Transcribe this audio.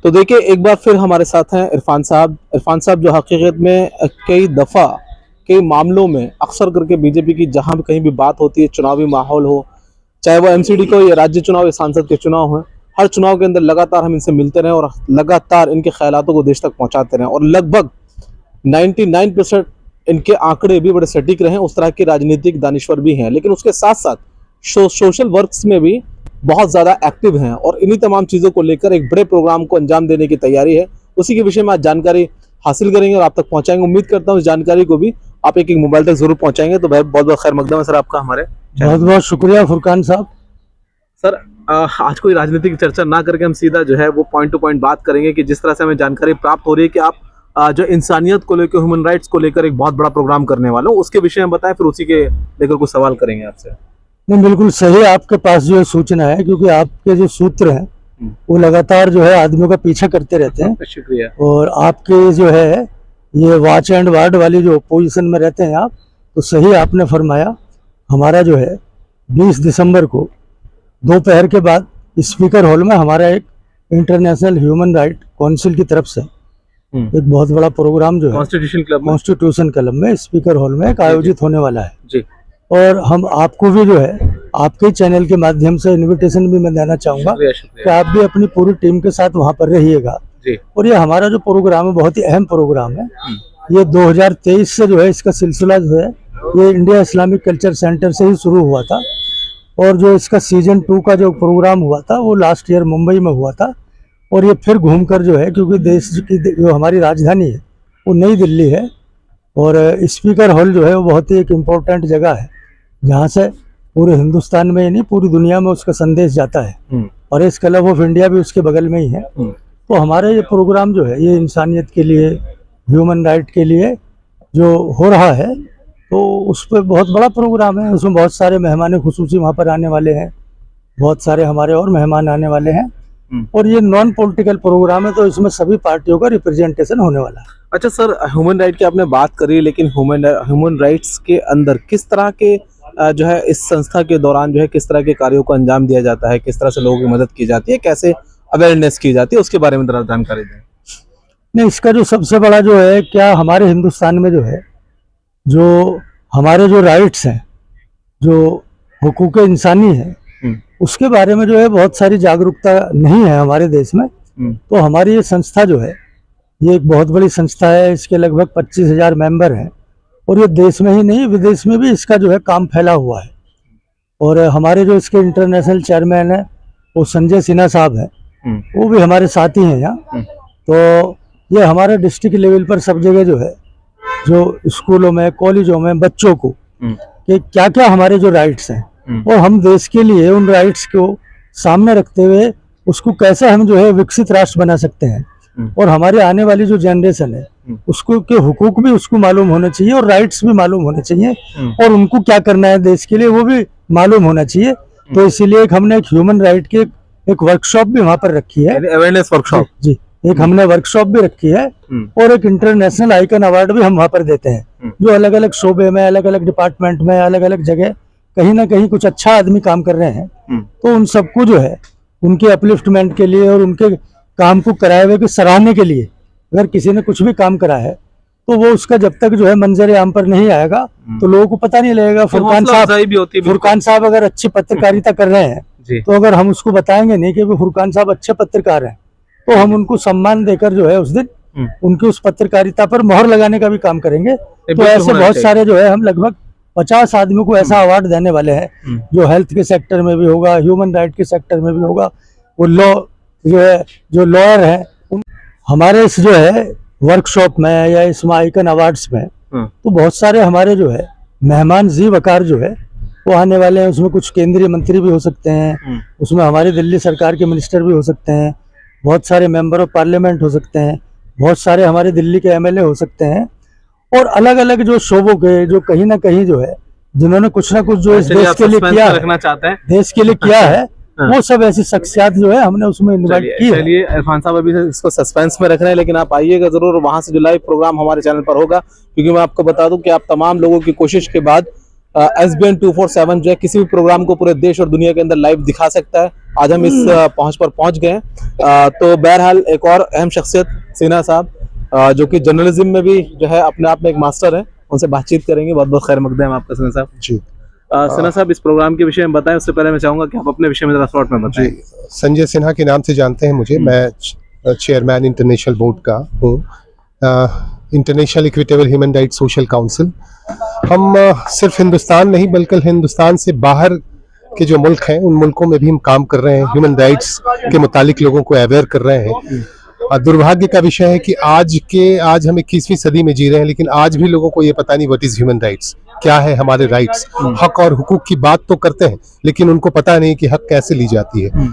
तो देखिए एक बार फिर हमारे साथ हैं इरफान साहब जो हकीकत में कई दफ़ा कई मामलों में अक्सर करके बीजेपी की जहां भी कहीं भी बात होती है, चुनावी माहौल हो, चाहे वो एमसीडी को या राज्य चुनाव या सांसद के चुनाव हो, हर चुनाव के अंदर लगातार हम इनसे मिलते रहे और लगातार इनके ख्यालातों को देश तक पहुंचाते रहे और लगभग 99% इनके आंकड़े भी बड़े सटीक रहे। उस तरह के राजनीतिक दानिश्वर भी हैं, लेकिन उसके साथ साथ सोशल वर्क्स में भी बहुत ज़्यादा एक्टिव हैं और इन्हीं तमाम चीज़ों को लेकर एक बड़े प्रोग्राम को अंजाम देने की तैयारी है। उसी के विषय में आज जानकारी हासिल करेंगे और आप तक पहुंचाएंगे। उम्मीद करता हूं इस जानकारी को भी आप एक मोबाइल तक जरूर पहुंचाएंगे। तो बहुत बहुत खैर मकदम है सर आपका हमारे। बहुत बहुत शुक्रिया फुरकान साहब। सर आज कोई राजनीतिक चर्चा ना करके हम सीधा जो है वो पॉइंट टू पॉइंट बात करेंगे कि जिस तरह से हमें जानकारी प्राप्त हो रही है कि आप जो इंसानियत को लेकर, ह्यूमन राइट्स को लेकर एक बहुत बड़ा प्रोग्राम करने वाले हो, उसके विषय में बताएं, फिर उसी के लेकर कुछ सवाल करेंगे आपसे। नहीं, बिल्कुल सही आपके पास जो है सूचना है, क्योंकि आपके जो सूत्र हैं वो लगातार जो है आदमियों का पीछा करते रहते हैं। शुक्रिया। और आपके जो है ये वॉच एंड वार्ड वाली जो पोजीशन में रहते हैं आप, तो सही आपने फरमाया। हमारा जो है 20 दिसंबर को दोपहर के बाद स्पीकर हॉल में हमारा एक इंटरनेशनल ह्यूमन राइट काउंसिल की तरफ से एक बहुत बड़ा प्रोग्राम जो है कॉन्स्टिट्यूशन क्लब में स्पीकर हॉल में एक आयोजित होने वाला है जी। और हम आपको भी जो है आपके चैनल के माध्यम से इनविटेशन भी मैं देना चाहूंगा कि आप भी अपनी पूरी टीम के साथ वहां पर रहिएगा। और ये हमारा जो प्रोग्राम है बहुत ही अहम प्रोग्राम है। ये 2023 से जो है इसका सिलसिला जो है ये इंडिया इस्लामिक कल्चर सेंटर से ही शुरू हुआ था और जो इसका सीजन 2 का जो प्रोग्राम हुआ था वो लास्ट ईयर मुंबई में हुआ था। और ये फिर घूमकर जो है, क्योंकि देश की जो हमारी राजधानी है वो नई दिल्ली है और स्पीकर हॉल जो है वो बहुत ही एक इम्पोर्टेंट जगह है जहाँ से पूरे हिंदुस्तान में ही नहीं पूरी दुनिया में उसका संदेश जाता है। और इस क्लब ऑफ इंडिया भी उसके बगल में ही है। तो हमारे ये प्रोग्राम जो है ये इंसानियत के लिए, ह्यूमन राइट के लिए जो हो रहा है, तो उस पर बहुत बड़ा प्रोग्राम है। उसमें बहुत सारे मेहमान खुसूसी वहाँ पर आने वाले हैं, बहुत सारे हमारे और मेहमान आने वाले हैं। और ये नॉन पॉलिटिकल प्रोग्राम है, तो इसमें सभी पार्टियों का रिप्रेजेंटेशन होने वाला है। अच्छा सर, ह्यूमन राइट की आपने बात करी, लेकिन ह्यूमन राइट्स के अंदर किस तरह के जो है इस संस्था के दौरान जो है किस तरह के कार्यों को अंजाम दिया जाता है, किस तरह से लोगों की मदद की जाती है, कैसे अवेयरनेस की जाती है, उसके बारे में जरा जानकारी दें। नहीं, इसका जो सबसे बड़ा जो है क्या हमारे हिंदुस्तान में जो है जो हमारे जो राइट्स हैं, जो हुकूक इंसानी है, उसके बारे में जो है बहुत सारी जागरूकता नहीं है हमारे देश में। तो हमारी ये संस्था जो है ये एक बहुत बड़ी संस्था है। इसके लगभग 25,000 मेंबर हैं और ये देश में ही नहीं विदेश में भी इसका जो है काम फैला हुआ है। और हमारे जो इसके इंटरनेशनल चेयरमैन है वो संजय सिन्हा साहब हैं, वो भी हमारे साथ ही हैं यहाँ। तो ये हमारे डिस्ट्रिक्ट लेवल पर सब जगह जो है जो स्कूलों में, कॉलेजों में बच्चों को कि क्या क्या हमारे जो राइट्स हैं और हम देश के लिए उन राइट्स को सामने रखते हुए उसको कैसे हम जो है विकसित राष्ट्र बना सकते हैं और हमारे आने वाली जो जनरेशन है उसको के हुकूक भी उसको मालूम होना चाहिए और राइट्स भी मालूम होने चाहिए और उनको क्या करना है देश के लिए वो भी मालूम होना चाहिए। तो इसीलिए हमने एक ह्यूमन राइट की एक वर्कशॉप भी वहाँ पर रखी है, अवेयरनेस वर्कशॉप जी। एक हमने वर्कशॉप भी रखी है और एक इंटरनेशनल आइकन अवार्ड भी हम वहाँ पर देते हैं, जो अलग अलग शोबे में, अलग अलग डिपार्टमेंट में, अलग अलग जगह कहीं ना कहीं कुछ अच्छा आदमी काम कर रहे हैं। तो उन सबको जो है उनके अपलिफ्टमेंट के लिए और उनके काम को कराए हुए के सराहने के लिए, अगर किसी ने कुछ भी काम करा है तो वो उसका जब तक जो है मंजर आम पर नहीं आएगा तो लोगों को पता नहीं लगेगा। फुरकान साहब अगर अच्छी पत्रकारिता कर रहे हैं तो अगर हम उसको बताएंगे नहीं कि फुरकान साहब अच्छे पत्रकार हैं, तो हम उनको सम्मान देकर जो है उस दिन उनकी उस पत्रकारिता पर मोहर लगाने का भी काम करेंगे। तो ऐसे बहुत सारे जो है हम लगभग 50 आदमियों को ऐसा अवार्ड देने वाले हैं, जो हेल्थ के सेक्टर में भी होगा, ह्यूमन राइट के सेक्टर में भी होगा, वो लॉ जो है जो लॉयर है हमारे इस जो है वर्कशॉप में या इसमें आइकन अवार्ड्स में। तो बहुत सारे हमारे जो है मेहमान जी वकार जो है वो आने वाले हैं। उसमें कुछ केंद्रीय मंत्री भी हो सकते हैं, उसमें हमारी दिल्ली सरकार के मिनिस्टर भी हो सकते हैं, बहुत सारे मेंबर ऑफ पार्लियामेंट हो सकते हैं, बहुत सारे हमारे दिल्ली के एमएलए हो सकते हैं और अलग अलग जो शोबों के जो कहीं ना कहीं जो है जिन्होंने कुछ ना कुछ जो इस देश के लिए किया रखना चाहते हैं, देश के लिए किया है, वो सब ऐसी शख्सियत जो है हमने उसमें इन्वाइट की है। चलिए इरफान साहब अभी इसको सस्पेंस में रख रहे हैं, लेकिन आप आइएगा जरूर, वहां से जो लाइव प्रोग्राम हमारे चैनल पर होगा। क्योंकि मैं आपको बता दूं कि आप तमाम लोगों की कोशिश के बाद SBN 247 जो है किसी भी प्रोग्राम को पूरे देश और दुनिया के अंदर लाइव दिखा सकता है। आज हम इस पहुंच पर पहुंच गए हैं। तो बहरहाल एक और अहम शख्सियत सिन्हा साहब जो कि जर्नलिज्म में भी जो है अपने आप में एक मास्टर है, उनसे बातचीत करेंगे। बहुत बहुत खैर मकदम आपका सिन्हा साहब। जी सिन्हा साहब, इस प्रोग्राम के विषय में बताएं। उससे पहले मैं चाहूंगा कि आप अपने विषय में जरा शॉर्ट में बताएं। जी, संजय सिन्हा के नाम से जानते हैं मुझे। मैं चेयरमैन इंटरनेशनल बोर्ड का हूँ, international equitable human rights social council. हम सिर्फ हिंदुस्तान नहीं बल्कि हिंदुस्तान से बाहर के जो मुल्क हैं उन मुल्कों में भी हम काम कर रहे हैं, ह्यूमन राइट्स के मुतालिक लोगों को अवेयर कर रहे हैं। दुर्भाग्य का विषय है कि आज हम 21वीं सदी में जी रहे हैं, लेकिन आज भी लोगों को ये पता नहीं व्हाट इज ह्यूमन राइट्स, क्या है हमारे राइट्स। हक और हुकूक की बात तो करते हैं लेकिन उनको पता नहीं कि हक कैसे ली जाती है।